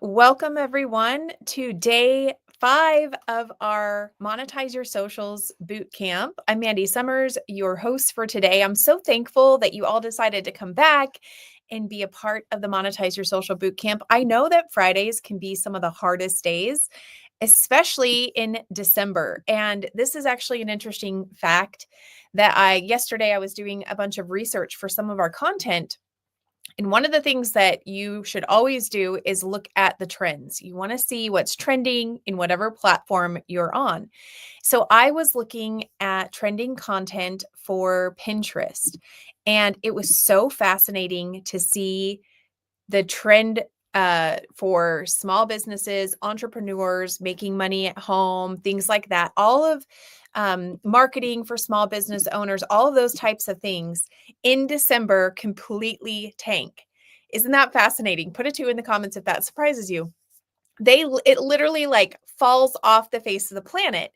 Welcome everyone to day 5 of our Monetize Your Socials boot camp. I'm Mandy Summers, your host for today. I'm so thankful that you all decided to come back and be a part of the Monetize Your Social boot camp. I know that Fridays can be some of the hardest days, especially in December. And this is actually an interesting fact that yesterday I was doing a bunch of research for some of our content. And one of the things that you should always do is look at the trends. You want to see what's trending in whatever platform you're on. So I was looking at trending content for Pinterest, and it was so fascinating to see the trend for small businesses, entrepreneurs making money at home, things like that. All of marketing for small business owners, all of those types of things in December completely tank. Isn't that fascinating? Put a 2 in the comments if that surprises you. It literally like falls off the face of the planet.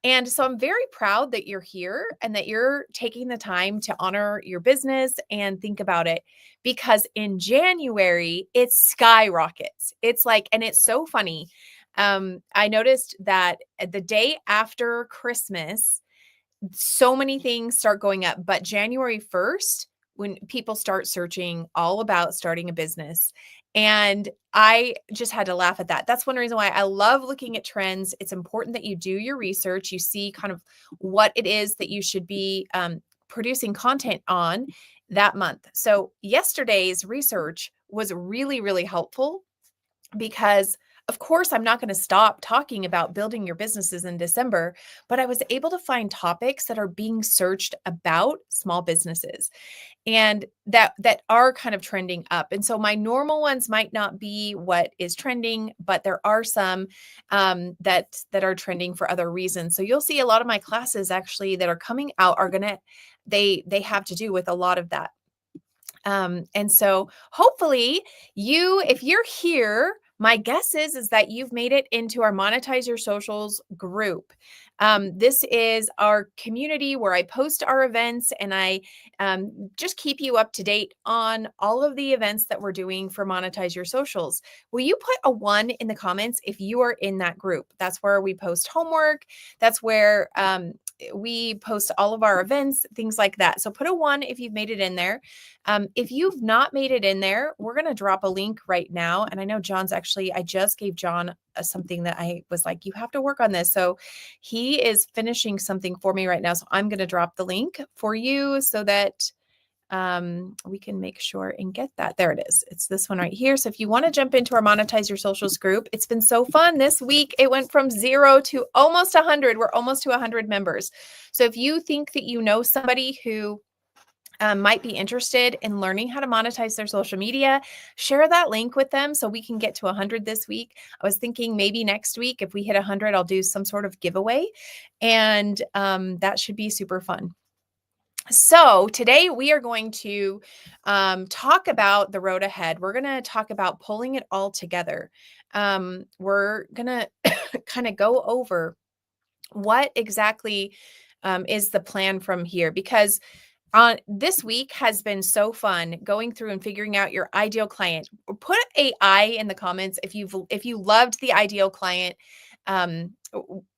And so I'm very proud that you're here and that you're taking the time to honor your business and think about it, because in January it skyrockets. It's like, and it's so funny. I noticed that the day after Christmas, so many things start going up, but January 1st, when people start searching all about starting a business. And I just had to laugh at that. That's one reason why I love looking at trends. It's important that you do your research. You see kind of what it is that you should be producing content on that month. So yesterday's research was really, really helpful because of course, I'm not going to stop talking about building your businesses in December, but I was able to find topics that are being searched about small businesses and that are kind of trending up. And so my normal ones might not be what is trending, but there are some that are trending for other reasons. So you'll see a lot of my classes actually that are coming out are gonna they have to do with a lot of that. And so hopefully if you're here, my guess is that you've made it into our Monetize Your Socials group. This is our community where I post our events and I just keep you up to date on all of the events that we're doing for Monetize Your Socials. Will you put a 1 in the comments if you are in that group? That's where we post homework. That's where we post all of our events, things like that. So put a 1 if you've made it in there. If you've not made it in there, we're going to drop a link right now. And I know I just gave John something that I was like, you have to work on this. So he is finishing something for me right now. So I'm going to drop the link for you so that we can make sure and get that. There it is. It's this one right here. So if you want to jump into our Monetize Your Socials group, it's been so fun this week. It went from 0 to almost 100. We're almost to 100 members. So if you think that you know somebody who might be interested in learning how to monetize their social media, share that link with them so we can get to 100 this week. I was thinking maybe next week, if we hit 100, I'll do some sort of giveaway, and that should be super fun. So today we are going to talk about the road ahead. We're going to talk about pulling it all together. We're going to kind of go over what exactly is the plan from here, because this week has been so fun going through and figuring out your ideal client. Put AI in the comments if you loved the ideal client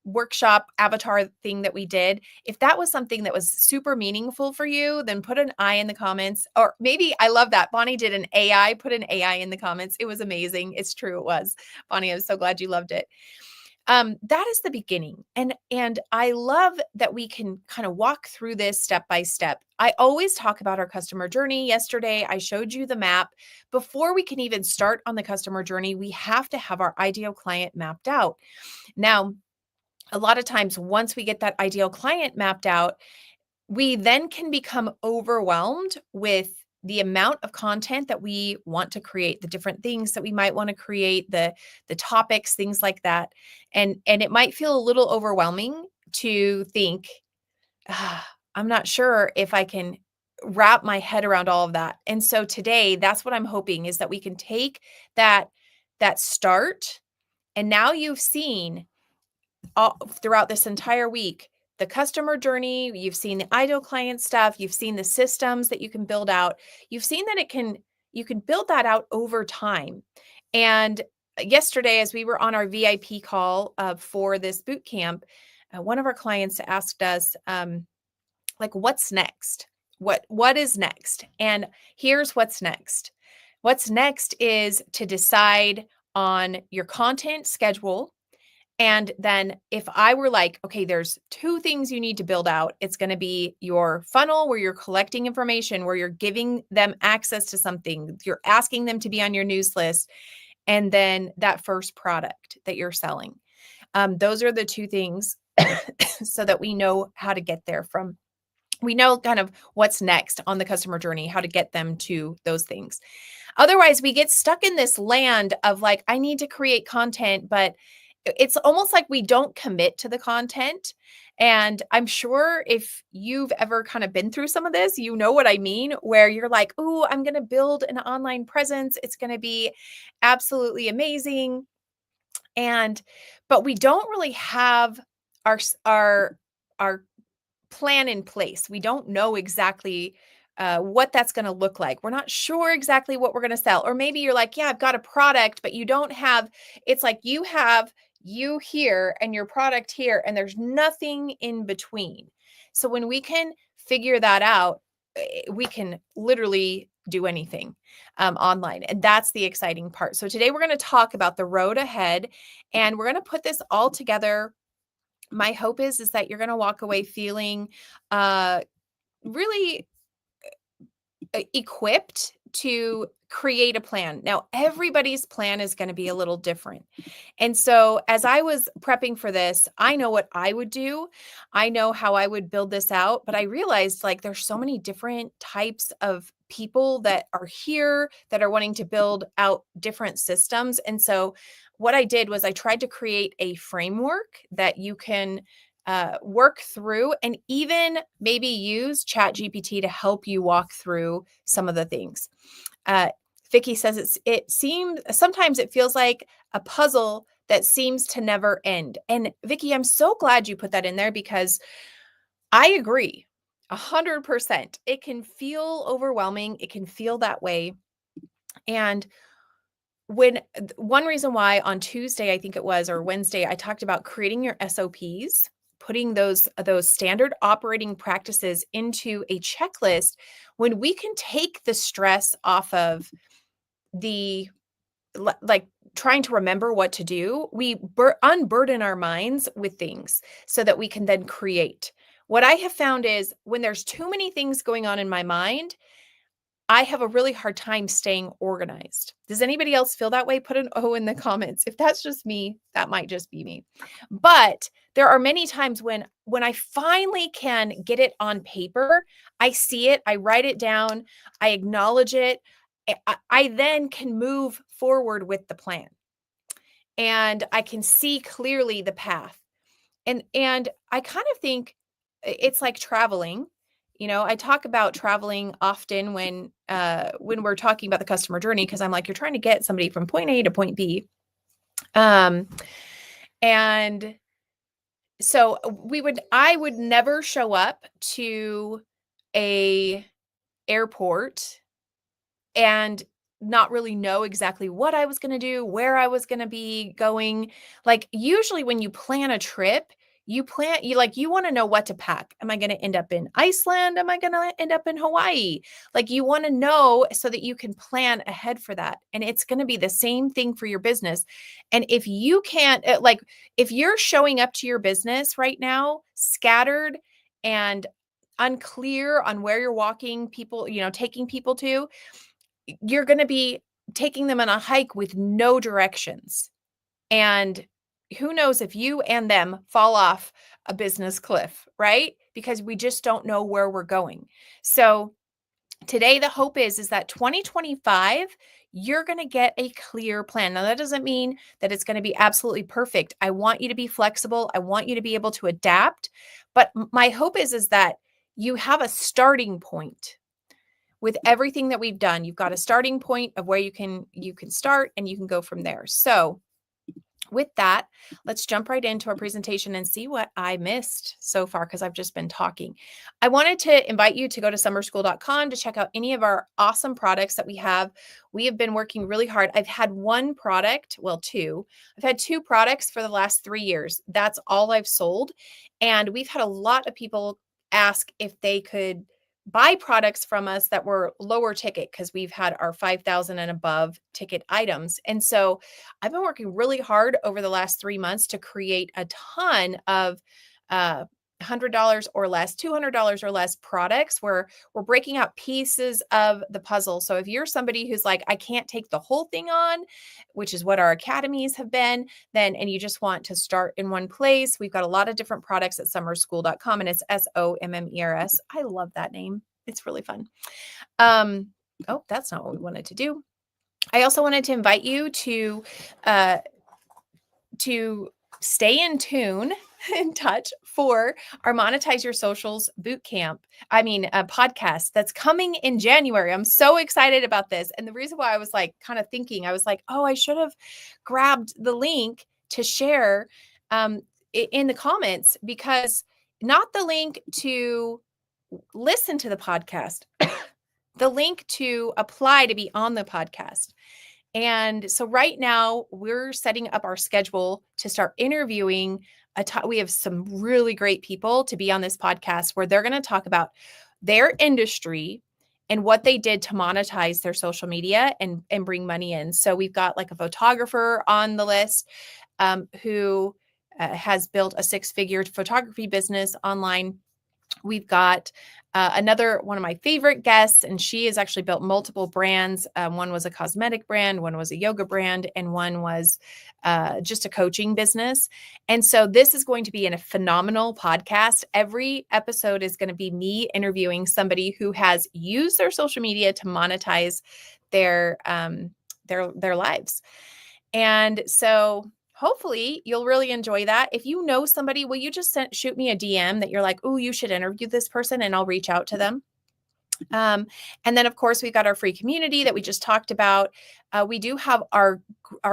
workshop avatar thing that we did. If that was something that was super meaningful for you, then put an I in the comments. Or maybe, I love that Bonnie did an AI, put an AI in the comments. It was amazing. It's true. It was. Bonnie, I'm so glad you loved it. That is the beginning. And I love that we can kind of walk through this step by step. I always talk about our customer journey. Yesterday, I showed you the map. Before we can even start on the customer journey, we have to have our ideal client mapped out. Now, a lot of times, once we get that ideal client mapped out, we then can become overwhelmed with the amount of content that we want to create, the different things that we might want to create, the topics, things like that. And it might feel a little overwhelming to think, I'm not sure if I can wrap my head around all of that. And so today, that's what I'm hoping, is that we can take that start. And now you've seen all throughout this entire week the customer journey, you've seen the ideal client stuff, you've seen the systems that you can build out, you've seen that you can build that out over time. And yesterday, as we were on our VIP call for this boot camp, one of our clients asked us, like, what's next? What is next? And here's what's next. What's next is to decide on your content schedule. And then if I were like, okay, there's two things you need to build out. It's going to be your funnel where you're collecting information, where you're giving them access to something, you're asking them to be on your news list, and then that first product that you're selling. Those are the two things so that we know how to get there from. We know kind of what's next on the customer journey, how to get them to those things. Otherwise, we get stuck in this land of like, I need to create content, but it's almost like we don't commit to the content. And I'm sure if you've ever kind of been through some of this, you know what I mean, where you're like, oh, I'm going to build an online presence. It's going to be absolutely amazing. But we don't really have our our plan in place. We don't know exactly what that's going to look like. We're not sure exactly what we're going to sell. Or maybe you're like, yeah, I've got a product, but you don't have, it's like you have you here and your product here, and there's nothing in between. So when we can figure that out, we can literally do anything online. And that's the exciting part. So today we're going to talk about the road ahead, and we're going to put this all together. My hope is that you're going to walk away feeling really equipped to create a plan. Now, everybody's plan is going to be a little different. And so, as I was prepping for this, I know what I would do. I know how I would build this out, but I realized like there's so many different types of people that are here that are wanting to build out different systems. And so, what I did was I tried to create a framework that you can work through, and even maybe use ChatGPT to help you walk through some of the things. Vicky says it seems sometimes it feels like a puzzle that seems to never end. And Vicky, I'm so glad you put that in there because I agree 100%. It can feel overwhelming. It can feel that way. And when one reason why on Tuesday, I think it was, or Wednesday, I talked about creating your SOPs, putting those standard operating practices into a checklist. When we can take the stress off of the like trying to remember what to do, we unburden our minds with things so that we can then create. What I have found is when there's too many things going on in my mind, I have a really hard time staying organized. Does anybody else feel that way? Put an O in the comments. If that's just me, that might just be me. But there are many times when I finally can get it on paper, I see it, I write it down, I acknowledge it. I then can move forward with the plan. And I can see clearly the path. And I kind of think it's like traveling. You know, I talk about traveling often when we're talking about the customer journey, because I'm like, you're trying to get somebody from point A to point B. And so I would never show up to a airport and not really know exactly what I was going to do, where I was going to be going. Like usually when you plan a trip, you want to know what to pack. Am I going to end up in Iceland? Am I going to end up in Hawaii? Like you want to know so that you can plan ahead for that. And it's going to be the same thing for your business. And if you can't, if you're showing up to your business right now, scattered and unclear on where you're walking people, taking people to, you're going to be taking them on a hike with no directions. And who knows if you and them fall off a business cliff, right? Because we just don't know where we're going. So today, the hope is that 2025, you're going to get a clear plan. Now, that doesn't mean that it's going to be absolutely perfect. I want you to be flexible. I want you to be able to adapt. But my hope is that you have a starting point. With everything that we've done, you've got a starting point of where you can start, and you can go from there. So with that, let's jump right into our presentation and see what I missed so far because I've just been talking. I wanted to invite you to go to summerschool.com to check out any of our awesome products that we have. We have been working really hard. I've had one product, well, two. I've had two products for the last 3 years. That's all I've sold. And we've had a lot of people ask if they could buy products from us that were lower ticket because we've had our 5,000 and above ticket items. And so I've been working really hard over the last 3 months to create a ton of $100 or less, $200 or less products where we're breaking out pieces of the puzzle. So if you're somebody who's like, I can't take the whole thing on, which is what our academies have been, then, and you just want to start in one place, we've got a lot of different products at summerschool.com, and it's SOMMERS. I love that name. It's really fun. Oh, that's not what we wanted to do. I also wanted to invite you to stay in tune, in touch for our Monetize Your Socials podcast that's coming in January. I'm so excited about this. And the reason why I was like kind of thinking, I was like, oh, I should have grabbed the link to share in the comments, because not the link to listen to the podcast, the link to apply to be on the podcast. And so right now we're setting up our schedule to start interviewing. We have some really great people to be on this podcast where they're going to talk about their industry and what they did to monetize their social media and bring money in. So we've got like a photographer on the list who has built a 6-figure photography business online. We've got another one of my favorite guests, and she has actually built multiple brands. One was a cosmetic brand, one was a yoga brand, and one was just a coaching business. And so this is going to be a phenomenal podcast. Every episode is going to be me interviewing somebody who has used their social media to monetize their lives. And so hopefully you'll really enjoy that. If you know somebody, will you just shoot me a DM that you're like, oh, you should interview this person, and I'll reach out to them. And then of course we've got our free community that we just talked about. We do have our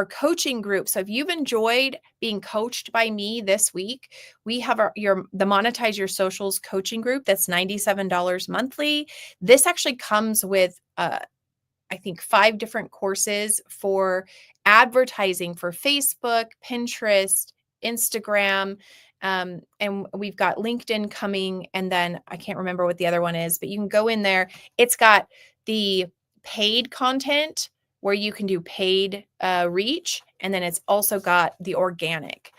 coaching group. So if you've enjoyed being coached by me this week, we have the Monetize Your Socials coaching group. That's $97 monthly. This actually comes with I think 5 different courses for advertising for Facebook, Pinterest, Instagram, and we've got LinkedIn coming. And then I can't remember what the other one is, but you can go in there. It's got the paid content where you can do paid reach. And then it's also got the organic.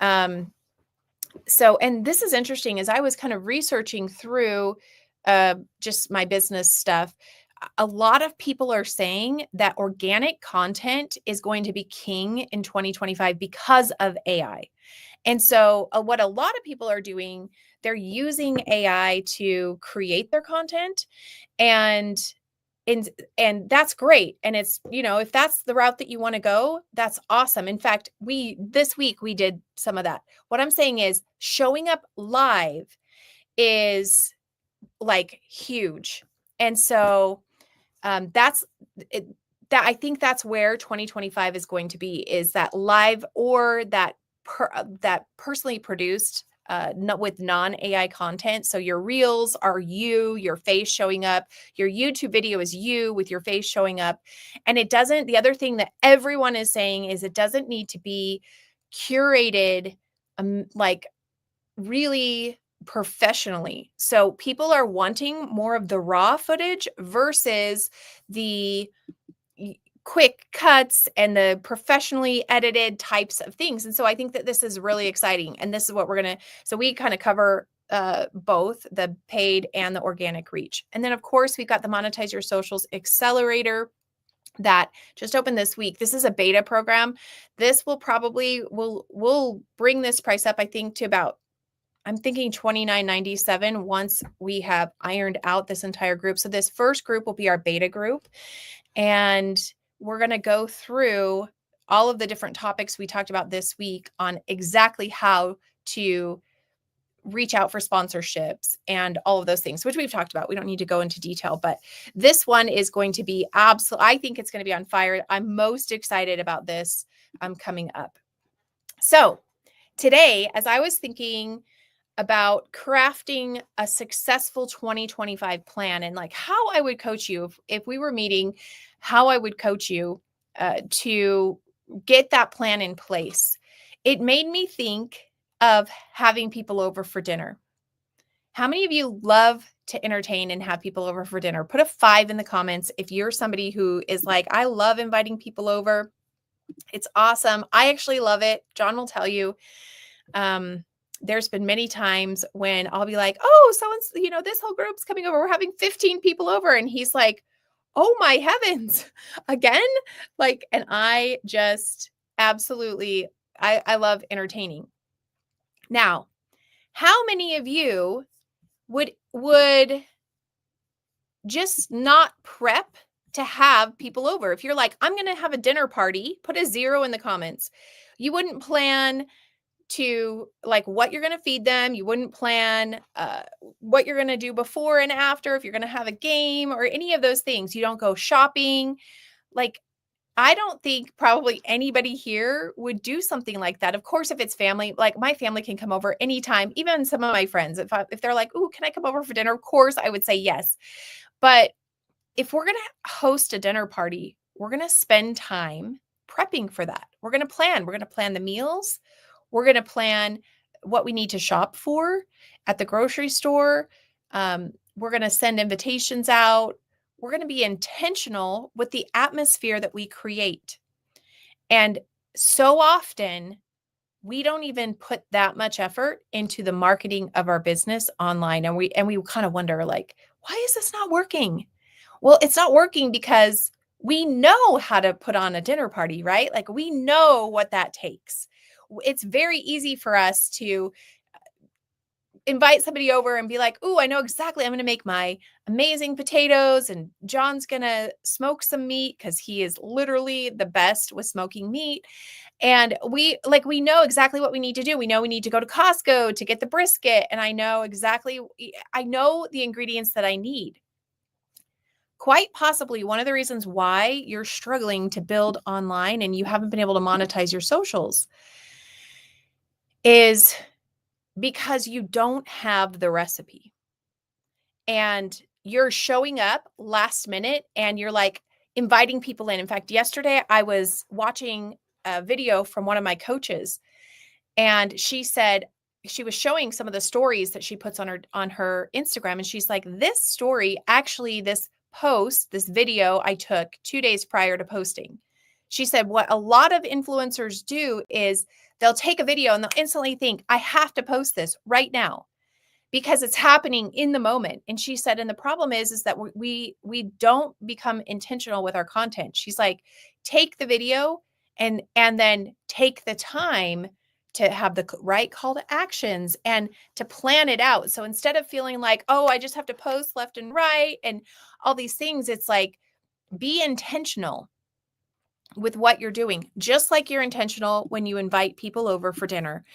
So, and this is interesting, as I was kind of researching through just my business stuff. A lot of people are saying that organic content is going to be king in 2025 because of AI. And so what a lot of people are doing, they're using AI to create their content, and that's great. And it's, if that's the route that you want to go, that's awesome. In fact, this week we did some of that. What I'm saying is showing up live is like huge. And so that's it, that I think that's where 2025 is going to be, is that live or that personally produced with non-AI content. So your reels are your face showing up, your YouTube video is you with your face showing up. And the other thing that everyone is saying is it doesn't need to be curated like really professionally. So people are wanting more of the raw footage versus the quick cuts and the professionally edited types of things. And so I think that this is really exciting. And this is what so we kind of cover both the paid and the organic reach. And then of course we've got the Monetize Your Socials Accelerator that just opened this week. This is a beta program. This will probably, we'll bring this price up, I think, to about, I'm thinking $29.97 once we have ironed out this entire group. So this first group will be our beta group. And we're going to go through all of the different topics we talked about this week on exactly how to reach out for sponsorships and all of those things, which we've talked about. We don't need to go into detail, but this one is going to be I think it's going to be on fire. I'm most excited about this coming up. So today, as I was thinking about crafting a successful 2025 plan and like how I would coach you if we were meeting, how I would coach you to get that plan in place. It made me think of having people over for dinner. How many of you love to entertain and have people over for dinner? Put a 5 in the comments if you're somebody who is like, I love inviting people over. It's awesome. I actually love it. John will tell you. Um, there's been many times when I'll be like, oh, someone's, this whole group's coming over. We're having 15 people over. And he's like, oh my heavens, again? Like, and I just absolutely, I love entertaining. Now, how many of you would just not prep to have people over? If you're like, I'm going to have a dinner party, put a 0 in the comments. You wouldn't plan to like what you're going to feed them. You wouldn't plan what you're going to do before and after, if you're going to have a game or any of those things. You don't go shopping. Like, I don't think probably anybody here would do something like that. Of course, if it's family, like my family can come over anytime, even some of my friends. If they're like, "Ooh, can I come over for dinner?" Of course, I would say yes. But if we're going to host a dinner party, we're going to spend time prepping for that. We're going to plan. We're going to plan the meals. We're going to plan what we need to shop for at the grocery store. We're going to send invitations out. We're going to be intentional with the atmosphere that we create. And so often, we don't even put that much effort into the marketing of our business online. And we kind of wonder, like, why is this not working? Well, it's not working because we know how to put on a dinner party, right? Like, we know what that takes. It's very easy for us to invite somebody over and be like, "Ooh, I know exactly. I'm going to make my amazing potatoes and John's going to smoke some meat because he is literally the best with smoking meat." And we know exactly what we need to do. We know we need to go to Costco to get the brisket, and I know the ingredients that I need. Quite possibly one of the reasons why you're struggling to build online and you haven't been able to monetize your socials is because you don't have the recipe and you're showing up last minute and you're like inviting people in. In fact, yesterday I was watching a video from one of my coaches and she said she was showing some of the stories that she puts on her Instagram, and she's like, this story, actually this video I took 2 days prior to posting. She said what a lot of influencers do is they'll take a video and they'll instantly think, I have to post this right now because it's happening in the moment. And she said, and the problem is that we don't become intentional with our content. She's like, take the video and then take the time to have the right call to actions and to plan it out. So instead of feeling like, oh, I just have to post left and right and all these things, it's like, be intentional with what you're doing, just like you're intentional when you invite people over for dinner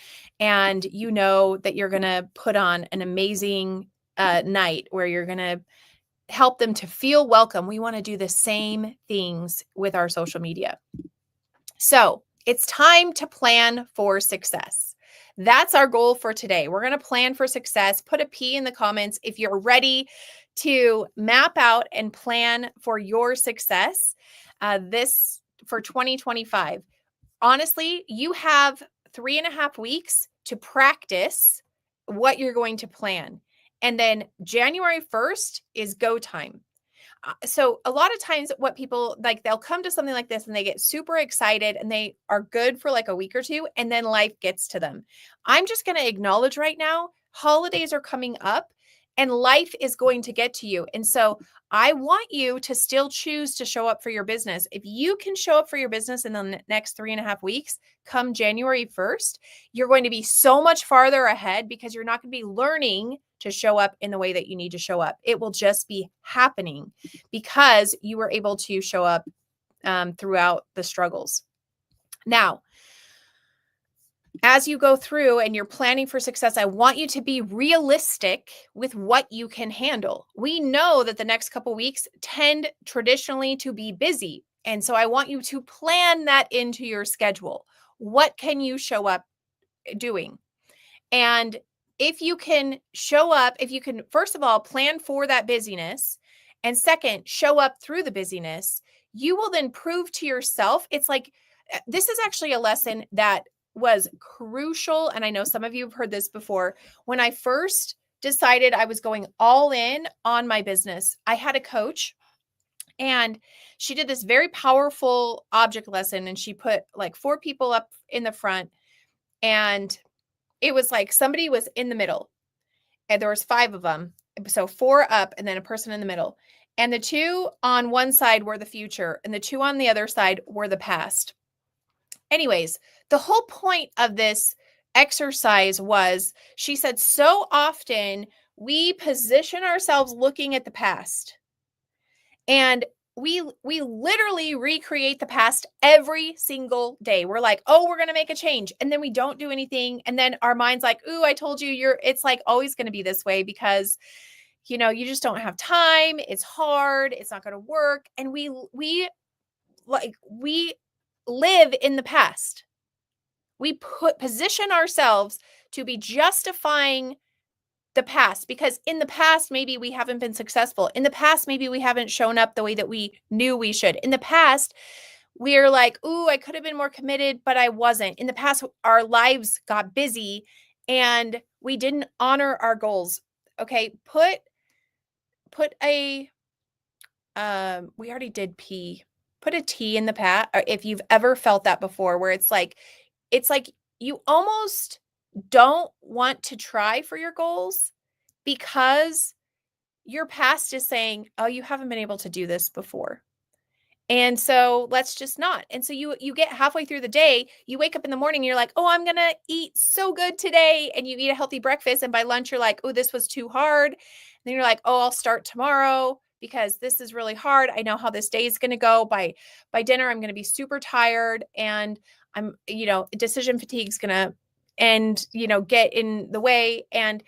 and you know that you're going to put on an amazing night where you're going to help them to feel welcome. We want to do the same things with our social media. So it's time to plan for success. That's our goal for today. We're going to plan for success. Put a P in the comments if you're ready to map out and plan for your success. This for 2025. Honestly, you have 3.5 weeks to practice what you're going to plan. And then January 1st is go time. So a lot of times what people like, they'll come to something like this and they get super excited and they are good for like a week or two and then life gets to them. I'm just going to acknowledge right now, holidays are coming up and life is going to get to you. And so I want you to still choose to show up for your business. If you can show up for your business in the next 3.5 weeks, come January 1st, you're going to be so much farther ahead because you're not going to be learning to show up in the way that you need to show up. It will just be happening because you were able to show up throughout the struggles. Now, as you go through and you're planning for success, I want you to be realistic with what you can handle. We know that the next couple weeks tend traditionally to be busy. And so I want you to plan that into your schedule. What can you show up doing? And if you can show up, if you can, first of all, plan for that busyness, and second, show up through the busyness, you will then prove to yourself. It's like, this is actually a lesson that was crucial. And I know some of you have heard this before. When I first decided I was going all in on my business, I had a coach, and she did this very powerful object lesson, and she put like 4 people up in the front, and it was like somebody was in the middle, and there was 5 of them. So 4 up and then a person in the middle. And the 2 on one side were the future and the 2 on the other side were the past. Anyways, the whole point of this exercise was, she said, so often we position ourselves looking at the past, and we literally recreate the past every single day. We're like, oh, we're going to make a change. And then we don't do anything. And then our mind's like, ooh, I told you, it's like always going to be this way because, you just don't have time. It's hard. It's not going to work. And we live in the past. We position ourselves to be justifying the past, because in the past, maybe we haven't been successful. In the past, maybe we haven't shown up the way that we knew we should. In the past, we're like, ooh, I could have been more committed, but I wasn't. In the past, our lives got busy and we didn't honor our goals. Okay. Put a, we already did P, put a T in the past. Or if you've ever felt that before, where it's like you almost don't want to try for your goals because your past is saying, oh, you haven't been able to do this before. And so let's just not. And so you get halfway through the day, you wake up in the morning, you're like, oh, I'm going to eat so good today. And you eat a healthy breakfast. And by lunch, you're like, oh, this was too hard. And then you're like, oh, I'll start tomorrow because this is really hard. I know how this day is going to go. By dinner, I'm going to be super tired. And I'm, decision fatigue is going to get in the way. And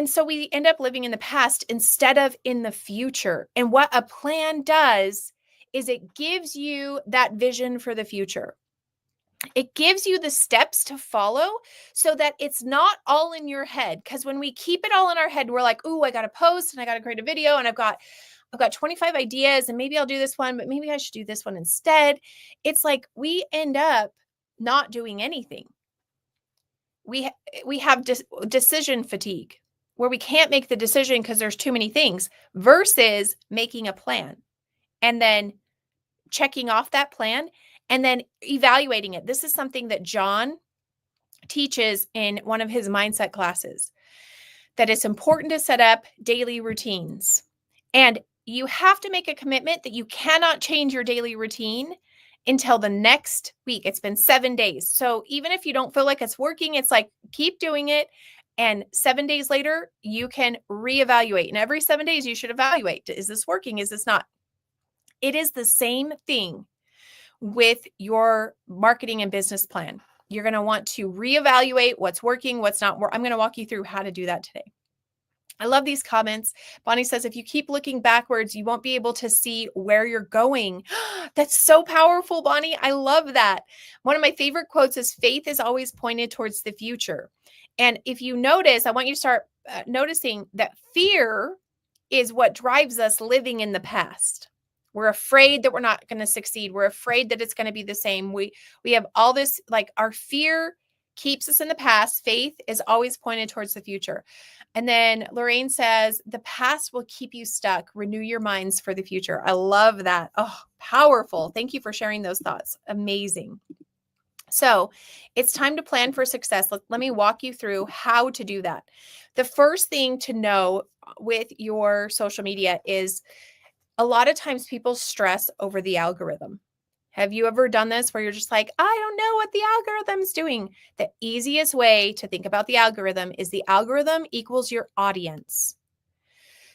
so we end up living in the past instead of in the future. And what a plan does is it gives you that vision for the future. It gives you the steps to follow so that it's not all in your head. Because when we keep it all in our head, we're like, ooh, I got to post and I got to create a video and I've got 25 ideas and maybe I'll do this one, but maybe I should do this one instead. It's like we end up not doing anything. We have decision fatigue, where we can't make the decision because there's too many things, versus making a plan and then checking off that plan and then evaluating it. This is something that John teaches in one of his mindset classes, that it's important to set up daily routines. And you have to make a commitment that you cannot change your daily routine until the next week. It's been 7 days. So even if you don't feel like it's working, it's like, keep doing it. And 7 days later, you can reevaluate. And every 7 days, you should evaluate. Is this working? Is this not? It is the same thing with your marketing and business plan. You're going to want to reevaluate what's working, what's not. I'm going to walk you through how to do that today. I love these comments. Bonnie says, if you keep looking backwards, you won't be able to see where you're going. That's so powerful, Bonnie. I love that. One of my favorite quotes is, faith is always pointed towards the future. And if you notice, I want you to start noticing that fear is what drives us living in the past. We're afraid that we're not going to succeed. We're afraid that it's going to be the same. We have all this, like, our fear keeps us in the past. Faith is always pointed towards the future. And then Lorraine says, the past will keep you stuck. Renew your minds for the future. I love that. Oh, powerful. Thank you for sharing those thoughts. Amazing. So it's time to plan for success. Let me walk you through how to do that. The first thing to know with your social media is, a lot of times people stress over the algorithm. Have you ever done this where you're just like, I don't know what the algorithm's doing? The easiest way to think about the algorithm is the algorithm equals your audience.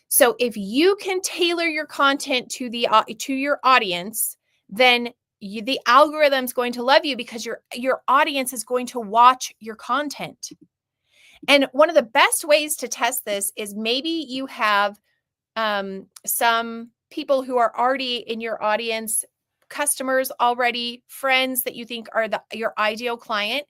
So if you can tailor your content to your audience, then the algorithm's going to love you because your audience is going to watch your content. And one of the best ways to test this is, maybe you have some people who are already in your audience customers already, friends that you think are your ideal client,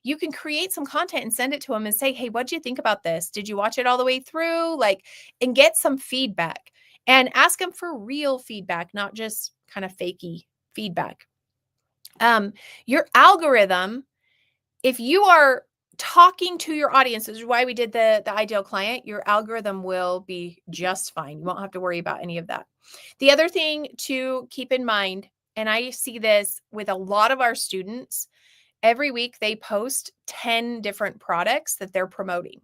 you can create some content and send it to them and say, hey, what do you think about this? Did you watch it all the way through? Like, and get some feedback and ask them for real feedback, not just kind of fakey feedback. Your algorithm, if you are talking to your audience, this is why we did the ideal client, your algorithm will be just fine. You won't have to worry about any of that. The other thing to keep in mind, and I see this with a lot of our students, every week they post 10 different products that they're promoting.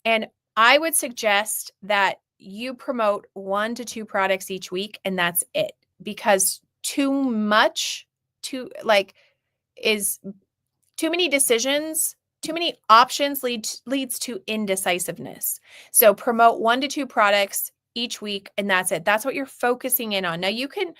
And I would suggest that you promote 1 to 2 products each week, and that's it. Because too much, is too many decisions, too many options leads to indecisiveness. So promote 1 to 2 products each week, and that's it. That's what you're focusing in on. Now you can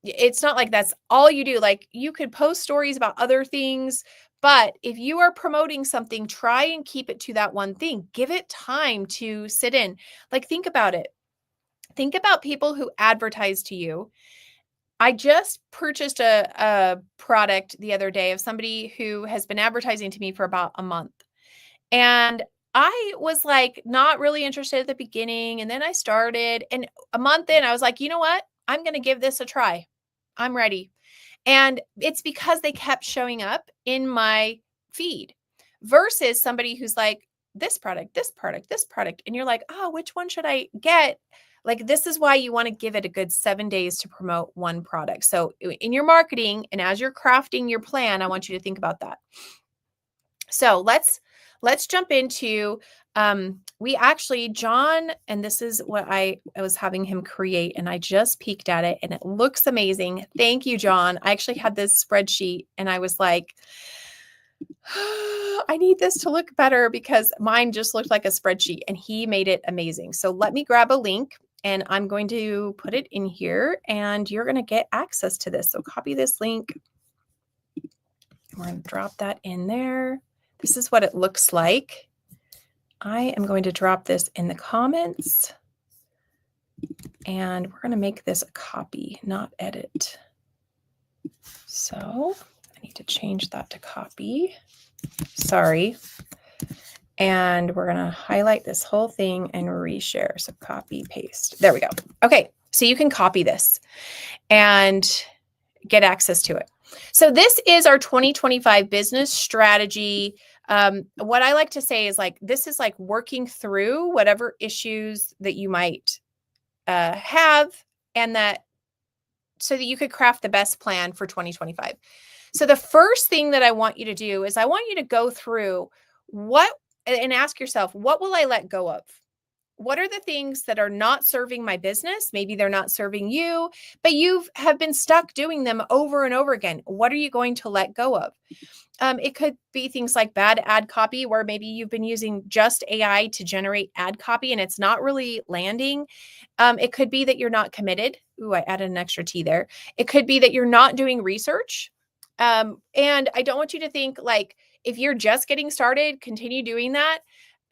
it's not like that's all you do. Like, you could post stories about other things, but if you are promoting something, try and keep it to that one thing. Give it time to sit in. Like, think about it. Think about people who advertise to you. I just purchased a product the other day of somebody who has been advertising to me for about a month. And I was like, not really interested at the beginning. And then I started, and a month in, I was like, you know what? I'm going to give this a try. I'm ready. And it's because they kept showing up in my feed versus somebody who's like, this product, this product, this product. And you're like, oh, which one should I get? Like, this is why you want to give it a good 7 days to promote one product. So in your marketing and as you're crafting your plan, I want you to think about that. So let's jump into, we actually, John, and this is what I was having him create, and I just peeked at it and it looks amazing. Thank you, John. I actually had this spreadsheet and I was like, I need this to look better because mine just looked like a spreadsheet, and he made it amazing. So let me grab a link and I'm going to put it in here and you're going to get access to this. So copy this link. We're going to drop that in there. This is what it looks like. I am going to drop this in the comments, and we're going to make this a copy, not edit. So I need to change that to copy. Sorry. And we're going to highlight this whole thing and reshare. So copy, paste. There we go. Okay. So you can copy this and get access to it. So this is our 2025 business strategy. What I like to say is, like, this is like working through whatever issues that you might have, and that so that you could craft the best plan for 2025. So the first thing that I want you to do is I want you to go through and ask yourself, what will I let go of? What are the things that are not serving my business? Maybe they're not serving you, but you have been stuck doing them over and over again. What are you going to let go of? It could be things like bad ad copy, where maybe you've been using just AI to generate ad copy and it's not really landing. It could be that you're not committed. Ooh, I added an extra T there. It could be that you're not doing research. And I don't want you to think like, if you're just getting started, continue doing that.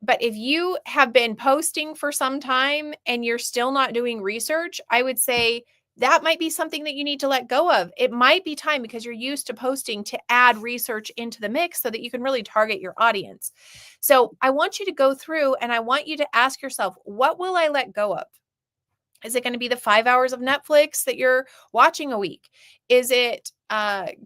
But if you have been posting for some time and you're still not doing research, I would say that might be something that you need to let go of. It might be time, because you're used to posting, to add research into the mix so that you can really target your audience. So I want you to go through and I want you to ask yourself, what will I let go of? Is it going to be the 5 hours of Netflix that you're watching a week? Is it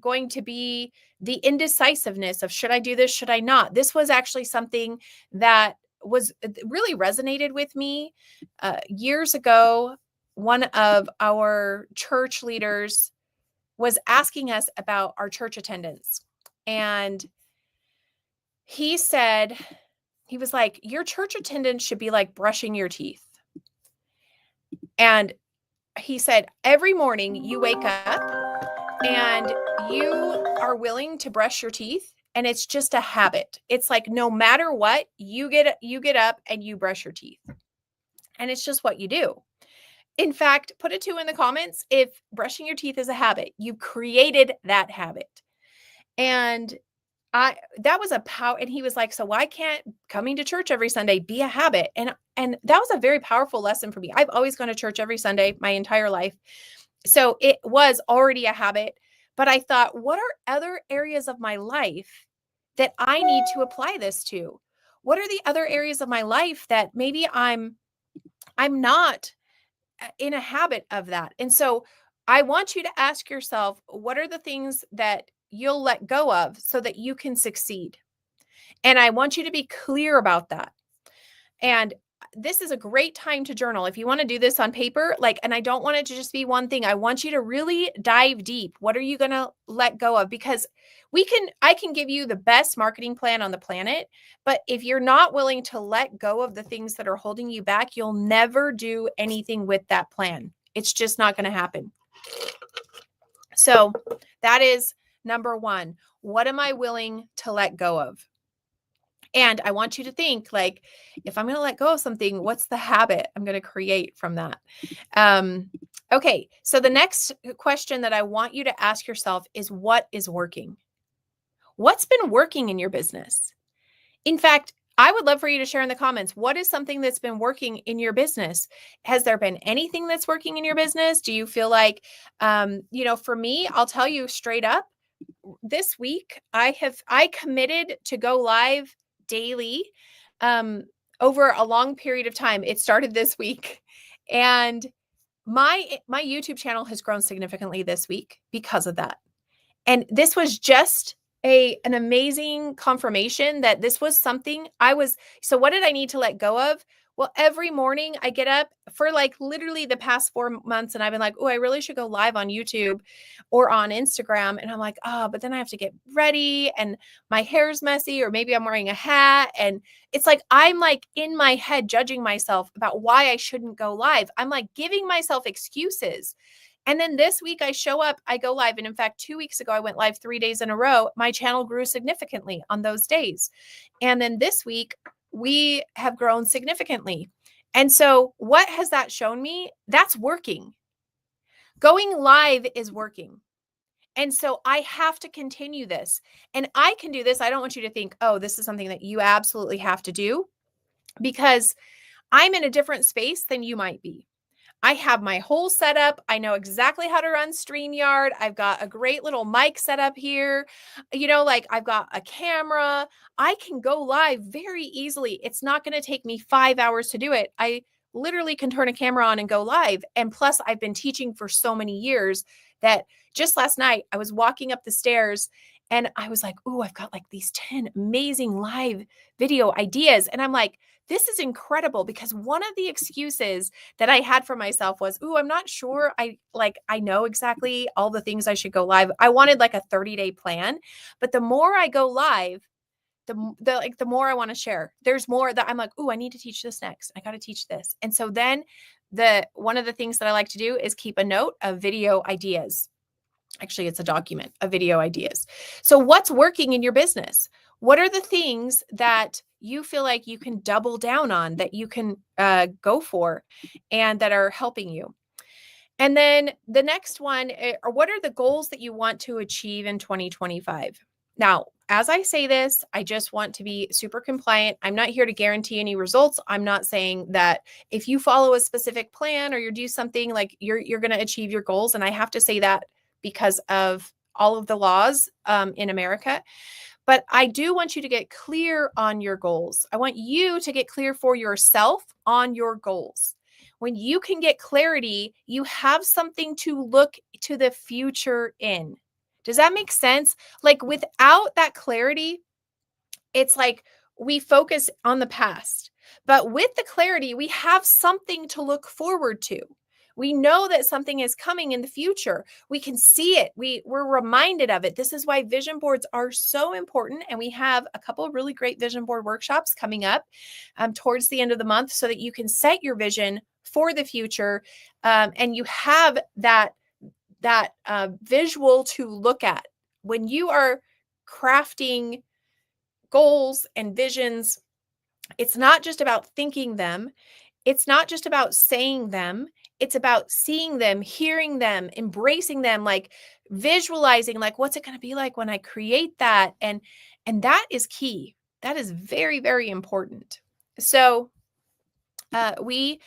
going to be the indecisiveness of, should I do this? Should I not? This was actually something that really resonated with me years ago. One of our church leaders was asking us about our church attendance. And he said, he was like, your church attendance should be like brushing your teeth. And he said, every morning you wake up and you are willing to brush your teeth, and it's just a habit. It's like, no matter what, you get up and you brush your teeth. And it's just what you do. In fact, put a 2 in the comments if brushing your teeth is a habit. You created that habit. And that was a power. And he was like, so why can't coming to church every Sunday be a habit? And that was a very powerful lesson for me. I've always gone to church every Sunday my entire life. So it was already a habit, but I thought, what are other areas of my life that I need to apply this to? What are the other areas of my life that maybe I'm not in a habit of that? And so I want you to ask yourself, what are the things that you'll let go of so that you can succeed? And I want you to be clear about that. And this is a great time to journal. If you want to do this on paper, like, and I don't want it to just be one thing. I want you to really dive deep. What are you going to let go of? Because I can give you the best marketing plan on the planet, but if you're not willing to let go of the things that are holding you back, you'll never do anything with that plan. It's just not going to happen. So that is number one. What am I willing to let go of? And I want you to think, like, if I'm going to let go of something, what's the habit I'm going to create from that? Okay. So the next question that I want you to ask yourself is, what is working? What's been working in your business? In fact, I would love for you to share in the comments, what is something that's been working in your business? Has there been anything that's working in your business? Do you feel like, for me, I'll tell you straight up, this week I committed to go live daily over a long period of time. It started this week, and my YouTube channel has grown significantly this week because of that. And this was just an amazing confirmation that this was something so what did I need to let go of? Well, every morning I get up for like literally the past 4 months, and I've been like, oh, I really should go live on YouTube or on Instagram. And I'm like, oh, but then I have to get ready and my hair's messy, or maybe I'm wearing a hat. And it's like, I'm like in my head judging myself about why I shouldn't go live. I'm like giving myself excuses. And then this week I show up, I go live. And in fact, 2 weeks ago, I went live 3 days in a row. My channel grew significantly on those days. And then this week, we have grown significantly. And so what has that shown me? That's working. Going live is working. And so I have to continue this. And I can do this. I don't want you to think, oh, this is something that you absolutely have to do, because I'm in a different space than you might be. I have my whole setup. I know exactly how to run StreamYard. I've got a great little mic set up here. Like I've got a camera. I can go live very easily. It's not going to take me 5 hours to do it. I literally can turn a camera on and go live. And plus, I've been teaching for so many years that just last night I was walking up the stairs and I was like, oh, I've got like these 10 amazing live video ideas. And I'm like, this is incredible, because one of the excuses that I had for myself was, ooh, I'm not sure I know exactly all the things I should go live. I wanted like a 30-day plan, but the more I go live, the more I want to share. There's more that I'm like, ooh, I need to teach this next. I got to teach this. And so then one of the things that I like to do is keep a note of video ideas. Actually, it's a document of video ideas. So what's working in your business? What are the things that you feel like you can double down on, that you can go for, and that are helping you? And then the next one, what are the goals that you want to achieve in 2025? Now, as I say this, I just want to be super compliant. I'm not here to guarantee any results. I'm not saying that if you follow a specific plan or you do something, like you're going to achieve your goals. And I have to say that because of all of the laws in America. But I do want you to get clear on your goals. I want you to get clear for yourself on your goals. When you can get clarity, you have something to look to the future in. Does that make sense? Like without that clarity, it's like we focus on the past. But with the clarity, we have something to look forward to. We know that something is coming in the future. We can see it. We're reminded of it. This is why vision boards are so important. And we have a couple of really great vision board workshops coming up towards the end of the month, so that you can set your vision for the future, and you have that visual to look at when you are crafting goals and visions. It's not just about thinking them. It's not just about saying them. It's about seeing them, hearing them, embracing them, like visualizing, like, what's it going to be like when I create that? And that is key. That is very, very important. So we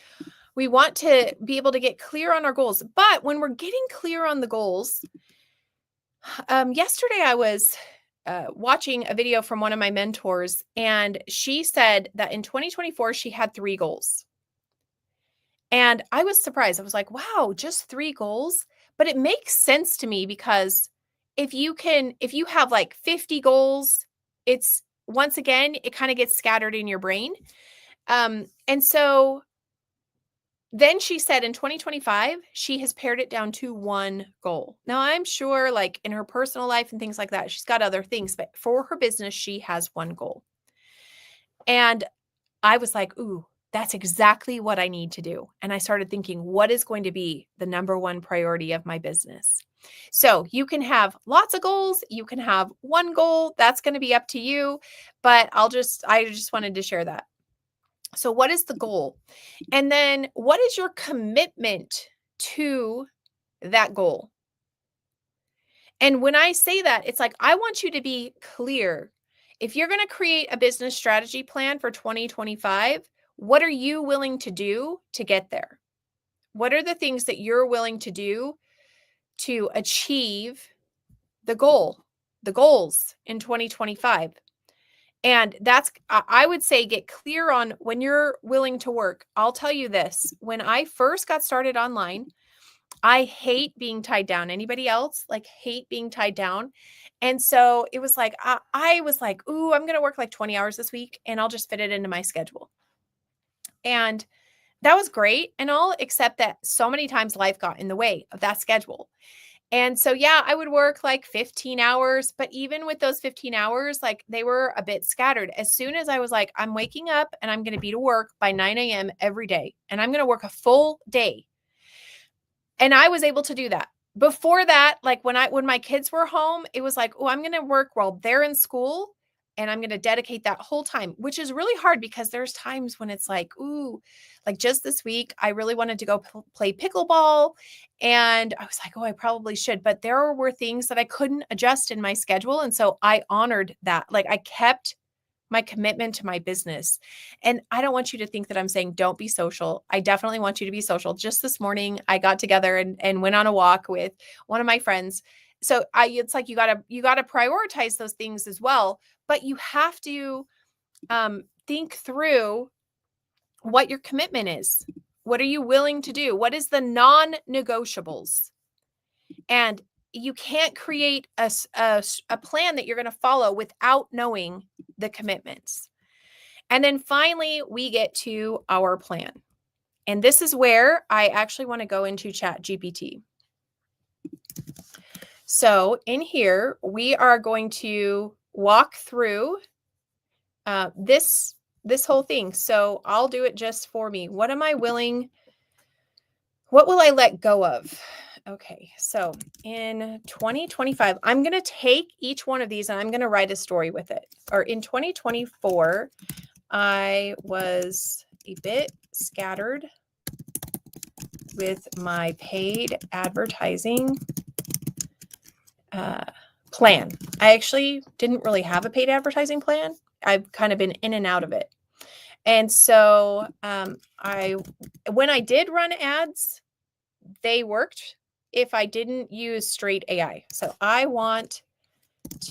We want to be able to get clear on our goals. But when we're getting clear on the goals, yesterday I was watching a video from one of my mentors, and she said that in 2024, she had 3 goals. And I was surprised. I was like, wow, just 3 goals. But it makes sense to me because if you have like 50 goals, it's once again, it kind of gets scattered in your brain. And so then she said in 2025, she has pared it down to 1 goal. Now, I'm sure like in her personal life and things like that, she's got other things, but for her business, she has 1 goal. And I was like, ooh, that's exactly what I need to do. And I started thinking, what is going to be the number 1 priority of my business? So you can have lots of goals. You can have 1 goal. That's going to be up to you. But I just wanted to share that. So what is the goal? And then what is your commitment to that goal? And when I say that, it's like, I want you to be clear. If you're going to create a business strategy plan for 2025, what are you willing to do to get there? What are the things that you're willing to do to achieve the goals in 2025? And I would say, get clear on when you're willing to work. I'll tell you this, when I first got started online, I hate being tied down. Anybody else like hate being tied down? And so it was like, I was like, ooh, I'm going to work like 20 hours this week and I'll just fit it into my schedule. And that was great and all, except that so many times life got in the way of that schedule. And so, yeah, I would work like 15 hours, but even with those 15 hours, like they were a bit scattered. As soon as I was like, I'm waking up and I'm going to be to work by 9 a.m. every day, and I'm going to work a full day. And I was able to do that. Before that, like when my kids were home, it was like, oh, I'm going to work while they're in school and I'm going to dedicate that whole time, which is really hard because there's times when it's like, ooh, like just this week, I really wanted to go play pickleball. And I was like, oh, I probably should. But there were things that I couldn't adjust in my schedule. And so I honored that. Like I kept my commitment to my business. And I don't want you to think that I'm saying don't be social. I definitely want you to be social. Just this morning, I got together and went on a walk with one of my friends. So it's like you gotta prioritize those things as well. But you have to think through what your commitment is. What are you willing to do? What is the non-negotiables? And you can't create a plan that you're going to follow without knowing the commitments. And then finally, we get to our plan. And this is where I actually want to go into ChatGPT. So in here, we are going to walk through this whole thing. So I'll do it just for me. What will I let go of? Okay, so in 2025, I'm going to take each one of these and I'm going to write a story with it. Or in 2024, I was a bit scattered with my paid advertising plan. I actually didn't really have a paid advertising plan. I've kind of been in and out of it. And so when I did run ads, they worked if I didn't use straight AI. So I want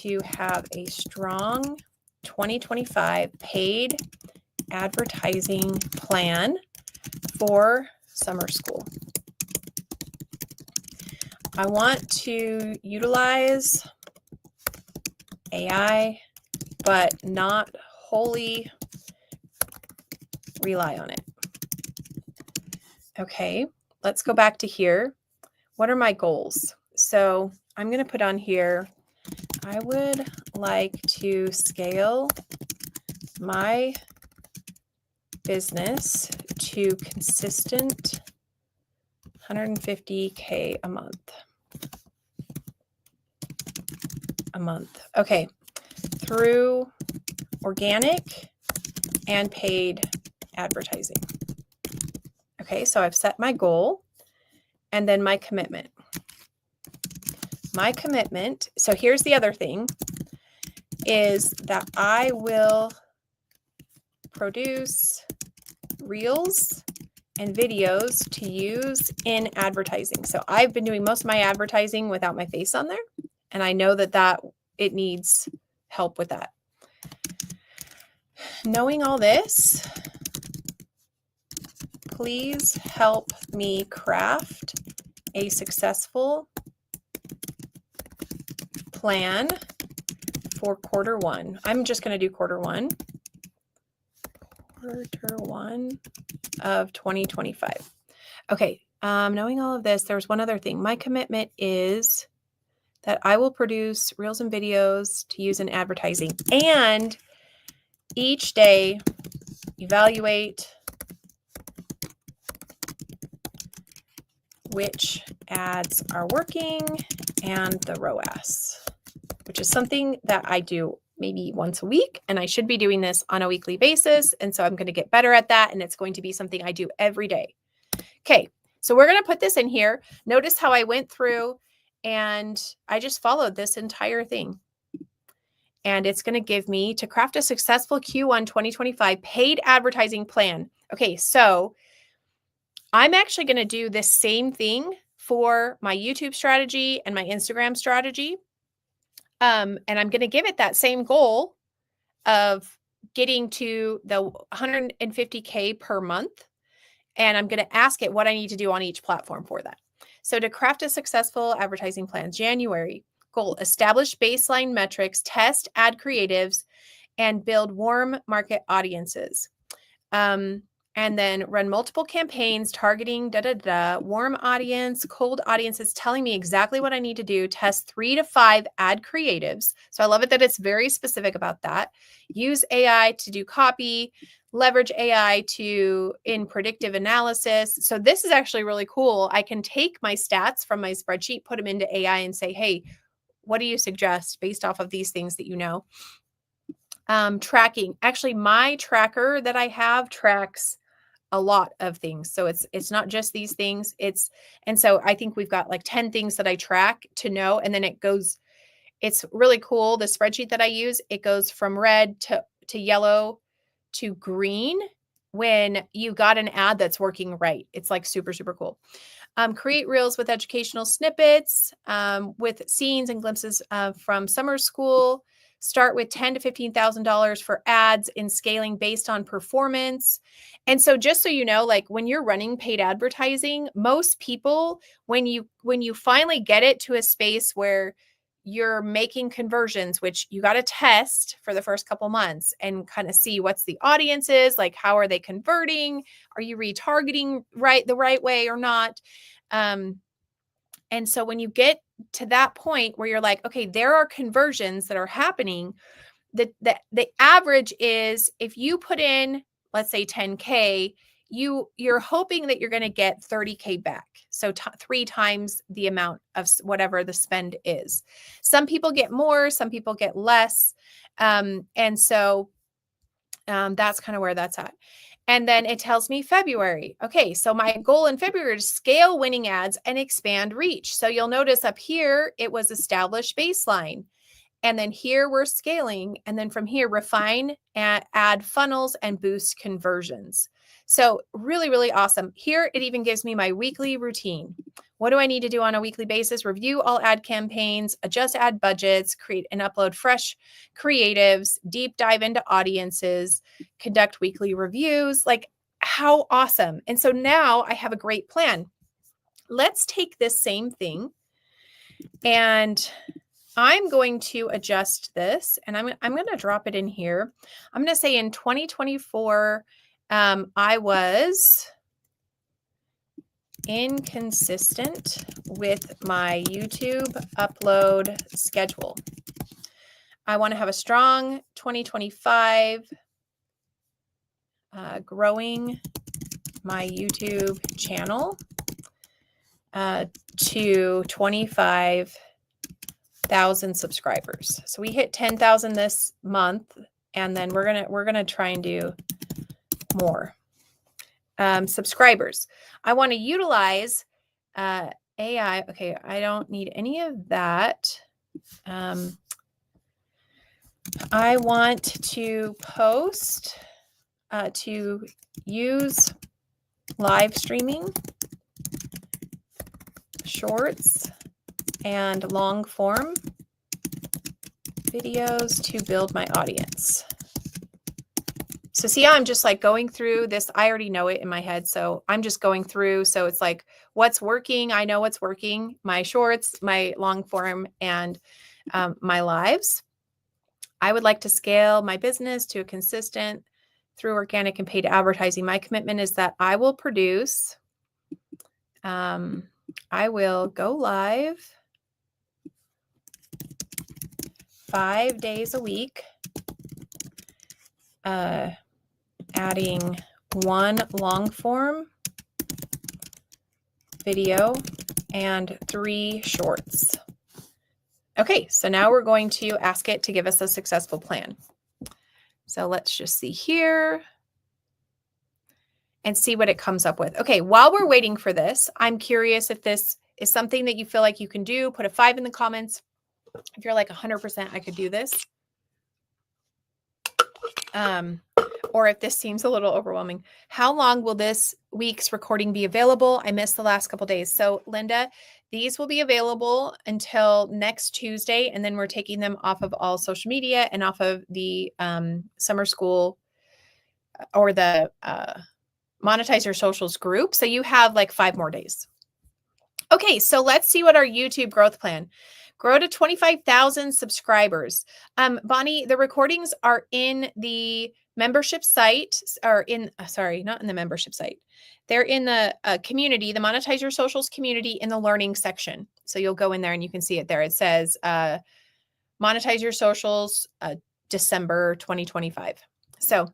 to have a strong 2025 paid advertising plan for summer school. I want to utilize AI, but not wholly rely on it. Okay, let's go back to here. What are my goals? So I'm going to put on here, I would like to scale my business to consistent 150K a month. Okay. Through organic and paid advertising. Okay. So I've set my goal and then my commitment. My commitment. So here's the other thing is that I will produce reels and videos to use in advertising. So I've been doing most of my advertising without my face on there, and I know that it needs help with that. Knowing all this, please help me craft a successful plan for quarter one. I'm just going to do quarter one of 2025. Okay. Knowing all of this, there's one other thing. My commitment is that I will produce reels and videos to use in advertising, and each day evaluate which ads are working and the ROAS, which is something that I do maybe once a week, and I should be doing this on a weekly basis. And so I'm going to get better at that, and it's going to be something I do every day. Okay, so we're going to put this in here. Notice how I went through and I just followed this entire thing. And it's going to give me to craft a successful Q1 2025 paid advertising plan. Okay, so I'm actually going to do this same thing for my YouTube strategy and my Instagram strategy. And I'm going to give it that same goal of getting to the 150K per month. And I'm going to ask it what I need to do on each platform for that. So to craft a successful advertising plan, January, goal, establish baseline metrics, test ad creatives, and build warm market audiences. And then run multiple campaigns targeting warm audience, cold audiences, telling me exactly what I need to do. Test 3 to 5 ad creatives. So I love it that it's very specific about that. Use AI to do copy, leverage AI in predictive analysis. So this is actually really cool. I can take my stats from my spreadsheet, put them into AI and say, hey, what do you suggest based off of these things that you know? Tracking. Actually, my tracker that I have tracks a lot of things. So it's not just these things. And so I think we've got like 10 things that I track to know. And then it's really cool. The spreadsheet that I use, it goes from red to yellow to green when you got an ad that's working right. It's like super, super cool. Create reels with educational snippets, with scenes and glimpses from summer school. Start with $10,000 to $15,000 for ads in scaling based on performance. And so just so you know, like when you're running paid advertising, most people, when you finally get it to a space where you're making conversions, which you got to test for the first couple months and kind of see what's the audience is, like how are they converting? Are you retargeting the right way or not? And so when you get to that point where you're like, okay, there are conversions that are happening, the average is if you put in, let's say 10K, you're hoping that you're going to get 30K back. So 3 times the amount of whatever the spend is. Some people get more, some people get less. And so that's kind of where that's at. And then it tells me February. Okay, so my goal in February is scale winning ads and expand reach. So you'll notice up here, it was established baseline. And then here we're scaling. And then from here, refine, add funnels and boost conversions. So really, really awesome. Here, it even gives me my weekly routine. What do I need to do on a weekly basis? Review all ad campaigns, adjust ad budgets, create and upload fresh creatives, deep dive into audiences, conduct weekly reviews. Like, how awesome. And so now I have a great plan. Let's take this same thing and I'm going to adjust this and I'm going to drop it in here. I'm going to say in 2024, I was inconsistent with my YouTube upload schedule. I want to have a strong 2025, growing my YouTube channel to 25,000 subscribers. So we hit 10,000 this month, and then we're gonna try and do more. Subscribers. I want to utilize AI. Okay, I don't need any of that. I want to post to use live streaming, shorts, and long form videos to build my audience. So see how I'm just like going through this. I already know it in my head. So I'm just going through. So it's like what's working. I know what's working. My shorts, my long form, and my lives. I would like to scale my business to a consistent through organic and paid advertising. My commitment is that I will produce. I will go live 5 days a week, adding one long form video and 3 shorts. Okay, so now we're going to ask it to give us a successful plan. So let's just see here and see what it comes up with. Okay, while we're waiting for this, I'm curious if this is something that you feel like you can do. Put a 5 in the comments. If you're like 100%, I could do this. Or if this seems a little overwhelming. How long will this week's recording be available? I missed the last couple days. So Linda, these will be available until next Tuesday, and then we're taking them off of all social media and off of the summer school or the Monetize Your Socials group. So you have like 5 more days. Okay, so let's see what our YouTube growth plan. Grow to 25,000 subscribers. Bonnie, the recordings are in the membership site, or in, sorry, not in the membership site. They're in the community, the Monetize Your Socials community in the learning section. So you'll go in there and you can see it there. It says Monetize Your Socials December 2025. So,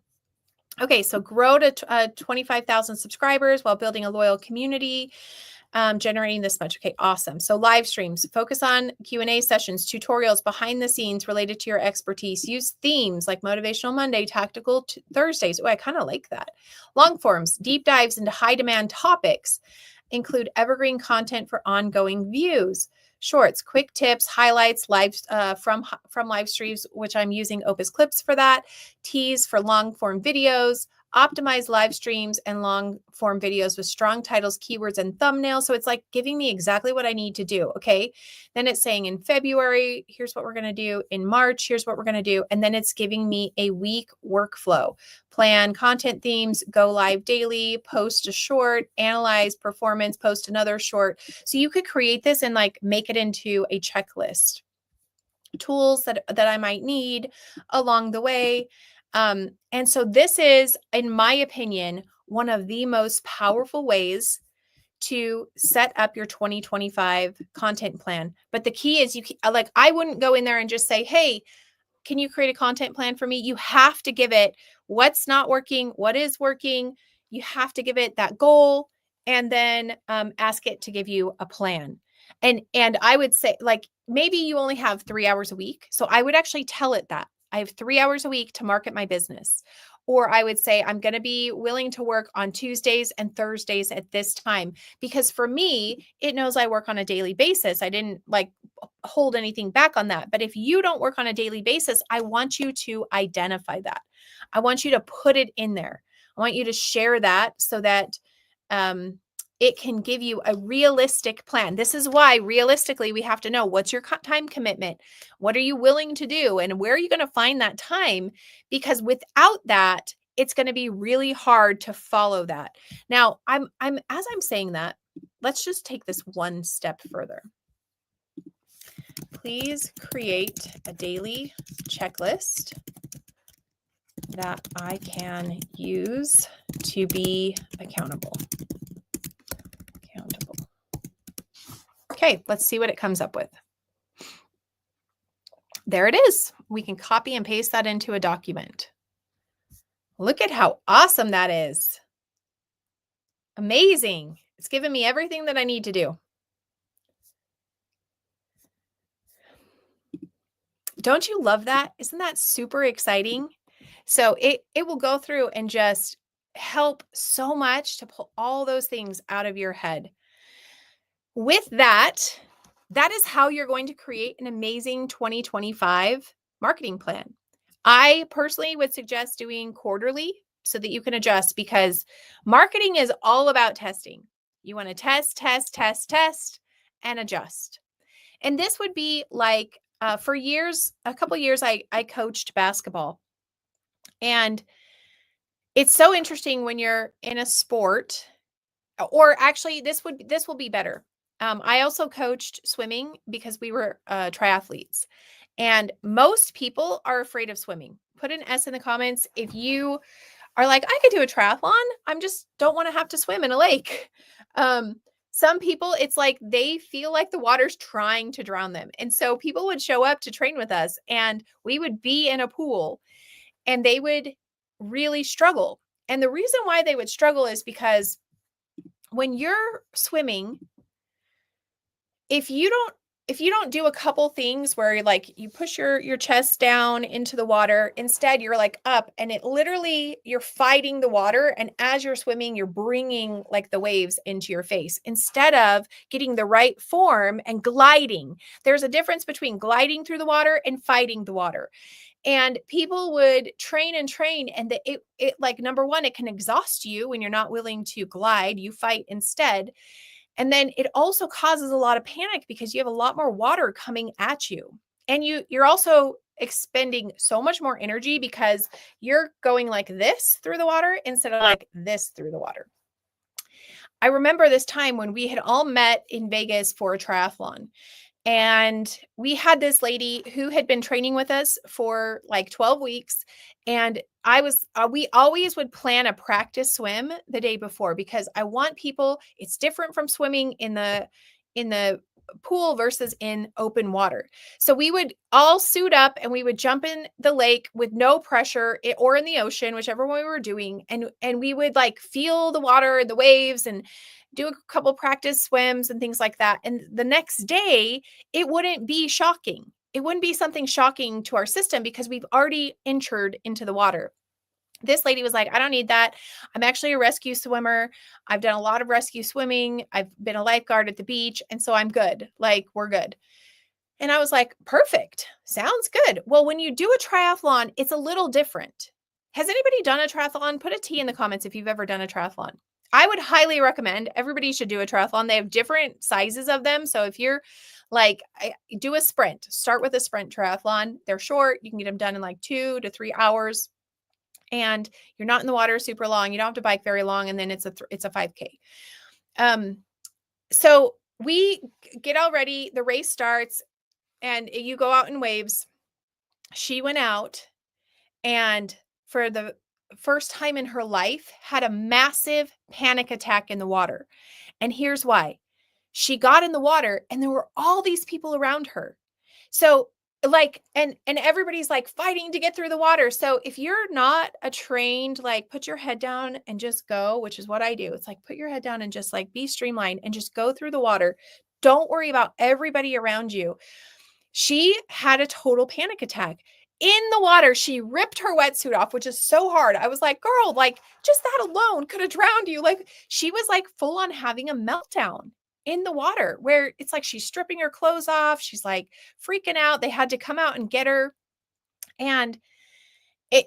okay, so grow to 25,000 subscribers while building a loyal community. Generating this much. Okay, awesome. So live streams, focus on Q&A sessions, tutorials, behind the scenes related to your expertise. Use themes like Motivational Monday, Tactical Thursdays. Oh, I kind of like that. Long forms, deep dives into high demand topics. Include evergreen content for ongoing views. Shorts, quick tips, highlights, live from live streams, which I'm using Opus Clips for that. Teas for long form videos. Optimize live streams and long form videos with strong titles, keywords, and thumbnails. So it's like giving me exactly what I need to do. Okay. Then it's saying in February, here's what we're going to do. In March, here's what we're going to do. And then it's giving me a week workflow, plan, content themes, go live daily, post a short, analyze performance, post another short. So you could create this and like make it into a checklist. Tools that I might need along the way. And so this is, in my opinion, one of the most powerful ways to set up your 2025 content plan. But the key is I wouldn't go in there and just say, hey, can you create a content plan for me? You have to give it what's not working, what is working. You have to give it that goal and then ask it to give you a plan. And I would say like, maybe you only have 3 hours a week. So I would actually tell it that I have 3 hours a week to market my business. Or I would say, I'm going to be willing to work on Tuesdays and Thursdays at this time, because for me, it knows I work on a daily basis. I didn't like hold anything back on that. But if you don't work on a daily basis, I want you to identify that. I want you to put it in there. I want you to share that so that it can give you a realistic plan. This is why realistically we have to know what's your time commitment, what are you willing to do, and where are you going to find that time? Because without that, it's going to be really hard to follow that. Now, as I'm saying that, let's just take this one step further. Please create a daily checklist that I can use to be accountable. Okay, let's see what it comes up with. There it is. We can copy and paste that into a document. Look at how awesome that is. Amazing. It's given me everything that I need to do. Don't you love that? Isn't that super exciting? So it will go through and just help so much to pull all those things out of your head. With that is how you're going to create an amazing 2025 marketing plan. I personally would suggest doing quarterly so that you can adjust, because marketing is all about testing. You want to test, test, test, test, and adjust. And this would be like for years, a couple years, I coached basketball. And it's so interesting when you're in a sport, or actually, this will be better. I also coached swimming because we were triathletes, and most people are afraid of swimming. Put an S in the comments if you are like, I could do a triathlon. I'm just don't want to have to swim in a lake. Um, some people, it's like they feel like the water's trying to drown them. And so people would show up to train with us, and we would be in a pool, and they would really struggle. And the reason why they would struggle is because when you're swimming, if you don't do a couple things where you're like you push your chest down into the water, instead you're like up, and it literally, you're fighting the water, and as you're swimming you're bringing like the waves into your face instead of getting the right form and gliding. There's a difference between gliding through the water and fighting the water. And people would train and train, and it like, number one, it can exhaust you when you're not willing to glide, you fight instead. And then it also causes a lot of panic because you have a lot more water coming at you. And you're also expending so much more energy because you're going like this through the water instead of like this through the water. I remember this time when we had all met in Vegas for a triathlon. And we had this lady who had been training with us for like 12 weeks. And we always would plan a practice swim the day before, because I want people, it's different from swimming in the pool versus in open water. So we would all suit up and we would jump in the lake with no pressure, or in the ocean, whichever one we were doing. And we would like feel the water, the waves, and do a couple practice swims and things like that. And the next day, it wouldn't be shocking. It wouldn't be something shocking to our system because we've already entered into the water. This lady was like, I don't need that. I'm actually a rescue swimmer. I've done a lot of rescue swimming. I've been a lifeguard at the beach. And so I'm good. Like, we're good. And I was like, perfect. Sounds good. Well, when you do a triathlon, it's a little different. Has anybody done a triathlon? Put a T in the comments if you've ever done a triathlon. I would highly recommend everybody should do a triathlon. They have different sizes of them. So if you're like, do a sprint, start with a sprint triathlon. They're short. You can get them done in like 2 to 3 hours. And you're not in the water super long. You don't have to bike very long. And then it's a 5K. So we get all ready. The race starts and you go out in waves. She went out and for the first time in her life had a massive panic attack in the water. And here's why. She got in the water and there were all these people around her. So like, and everybody's like fighting to get through the water. So if you're not a trained, like put your head down and just go, which is what I do. It's like, put your head down and just like be streamlined and just go through the water. Don't worry about everybody around you. She had a total panic attack. In the water, she ripped her wetsuit off, which is so hard. I was like, girl, like just that alone could have drowned you. Like she was like full on having a meltdown in the water where it's like she's stripping her clothes off. She's like freaking out. They had to come out and get her. And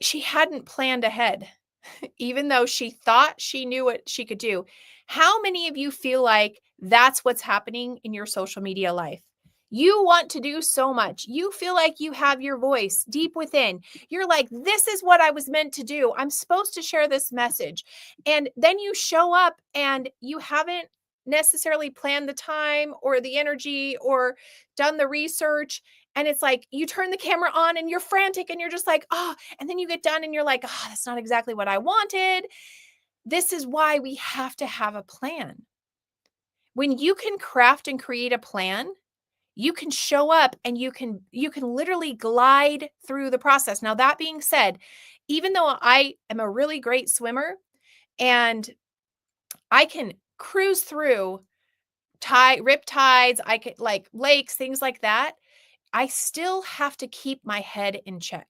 she hadn't planned ahead, even though she thought she knew what she could do. How many of you feel like that's what's happening in your social media life? You want to do so much. You feel like you have your voice deep within. You're like, this is what I was meant to do. I'm supposed to share this message. And then you show up and you haven't necessarily planned the time or the energy or done the research. And it's like you turn the camera on and you're frantic and you're just like, oh, and then you get done and you're like, oh, that's not exactly what I wanted. This is why we have to have a plan. When you can craft and create a plan, you can show up and you can literally glide through the process. Now, that being said, even though I am a really great swimmer and I can cruise through rip tides, I could like lakes, things like that, I still have to keep my head in check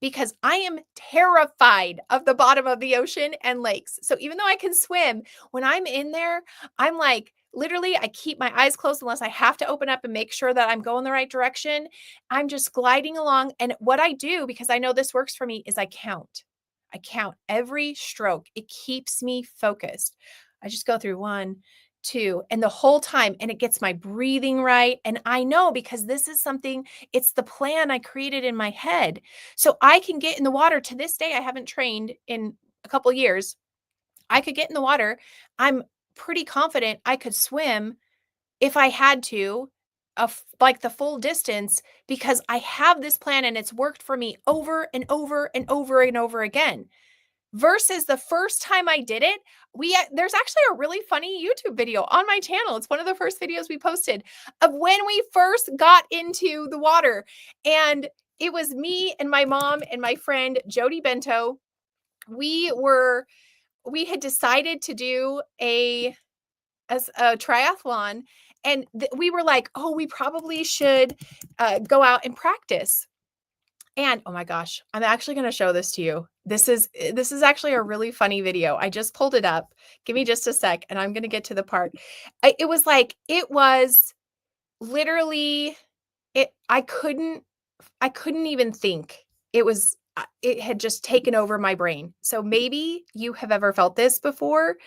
because I am terrified of the bottom of the ocean and lakes. So even though I can swim, when I'm in there, I'm like, literally, I keep my eyes closed unless I have to open up and make sure that I'm going the right direction. I'm just gliding along. And what I do, because I know this works for me, is I count. I count every stroke. It keeps me focused. I just go through 1, 2, and the whole time, and it gets my breathing right. And I know because this is something, it's the plan I created in my head. So I can get in the water. To this day, I haven't trained in a couple years. I could get in the water. I'm pretty confident I could swim if I had to, like the full distance, because I have this plan and it's worked for me over and over and over and over again. Versus the first time I did it, there's actually a really funny YouTube video on my channel. It's one of the first videos we posted of when we first got into the water. And it was me and my mom and my friend Jody Bento. We were we had decided to do a triathlon, and we were like, oh, we probably should go out and practice. And oh my gosh, I'm actually going to show this to you. This is actually a really funny video. I just pulled it up. Give me just a sec and I'm going to get to the part. It was literally it I couldn't even think. It had just taken over my brain. So maybe you have ever felt this before,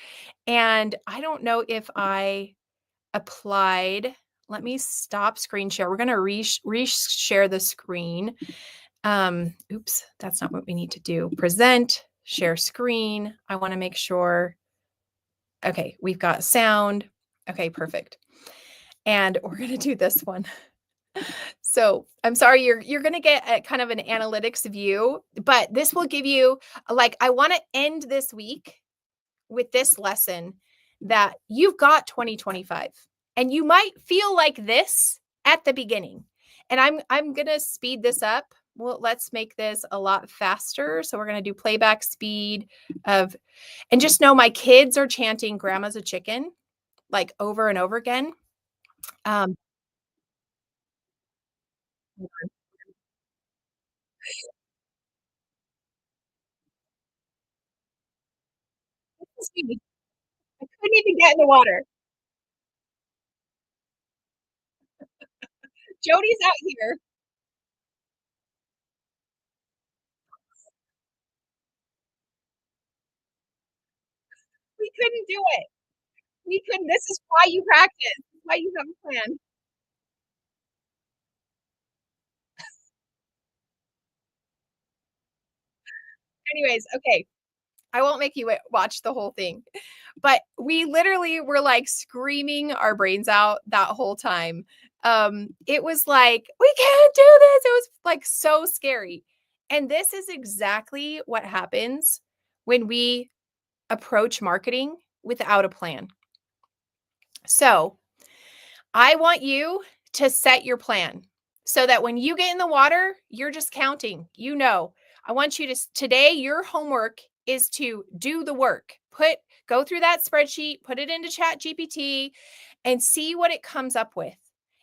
and I don't know if I applied. Let me stop screen share. We're going to re-share the screen. Oops, that's not what we need to do. Present, share screen. I want to make sure. Okay, we've got sound. Okay, perfect. And we're going to do this one. So I'm sorry, you're going to get a kind of an analytics view, but this will give you, like, I want to end this week with this lesson that you've got 2025, and you might feel like this at the beginning. And I'm going to speed this up. Well, let's make this a lot faster. So we're going to do playback speed of, and just know my kids are chanting grandma's a chicken like over and over again. Um, I couldn't even get in the water. Jody's out here. We couldn't do it. We couldn't. This is why you practice. This is why you have a plan. Anyways, okay. I won't make you watch the whole thing, but we literally were like screaming our brains out that whole time. It was like, we can't do this. It was like so scary. And this is exactly what happens when we approach marketing without a plan. So I want you to set your plan so that when you get in the water, you're just counting. I want you to today, your homework is to do the work. Go through that spreadsheet, put it into Chat GPT and see what it comes up with.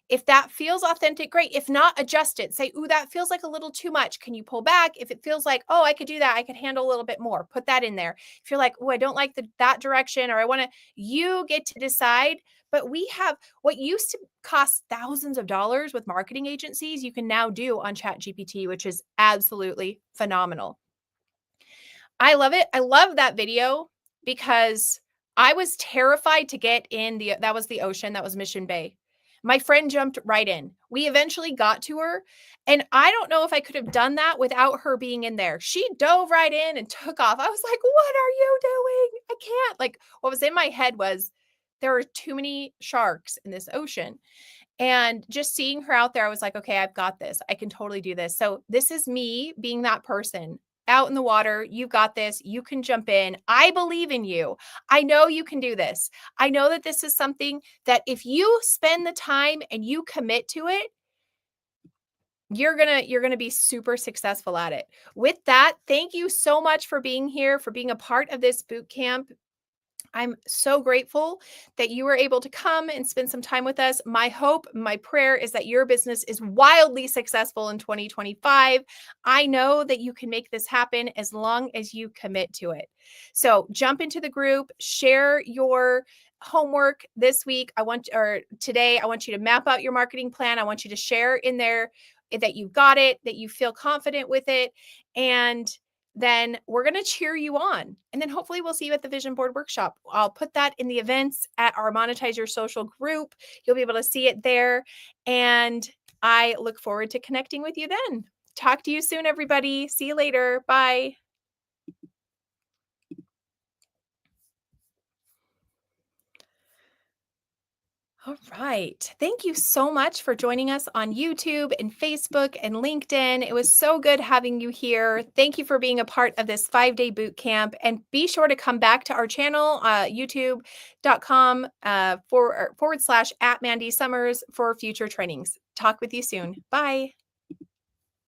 If that feels authentic, great. If not, adjust it. Say, ooh, that feels like a little too much. Can you pull back? If it feels like, oh, I could do that, I could handle a little bit more, put that in there. If you're like, oh, I don't like that direction, or I want to, you get to decide. But we have what used to cost thousands of dollars with marketing agencies, you can now do on Chat GPT, which is absolutely phenomenal. I love it. I love that video because I was terrified to get in that was the ocean, that was Mission Bay. My friend jumped right in. We eventually got to her, and I don't know if I could have done that without her being in there. She dove right in and took off. I was like, "What are you doing? I can't." Like, what was in my head was there are too many sharks in this ocean. And just seeing her out there, I was like, okay, I've got this. I can totally do this. So this is me being that person out in the water. You've got this. You can jump in. I believe in you. I know you can do this. I know that this is something that if you spend the time and you commit to it, you're going to be super successful at it. With that, thank you so much for being here, for being a part of this boot camp. I'm so grateful that you were able to come and spend some time with us. My hope, my prayer is that your business is wildly successful in 2025. I know that you can make this happen as long as you commit to it. So jump into the group, share your homework this week. Today, I want you to map out your marketing plan. I want you to share in there that you got it, that you feel confident with it, and then we're going to cheer you on. And then hopefully we'll see you at the vision board workshop. I'll put that in the events at our Monetize Your Social group. You'll be able to see it there. And I look forward to connecting with you then. Talk to you soon, everybody. See you later. Bye. All right. Thank you so much for joining us on YouTube and Facebook and LinkedIn. It was so good having you here. Thank you for being a part of this 5-day boot camp. And be sure to come back to our channel, youtube.com /@Mandy Summers for future trainings. Talk with you soon. Bye.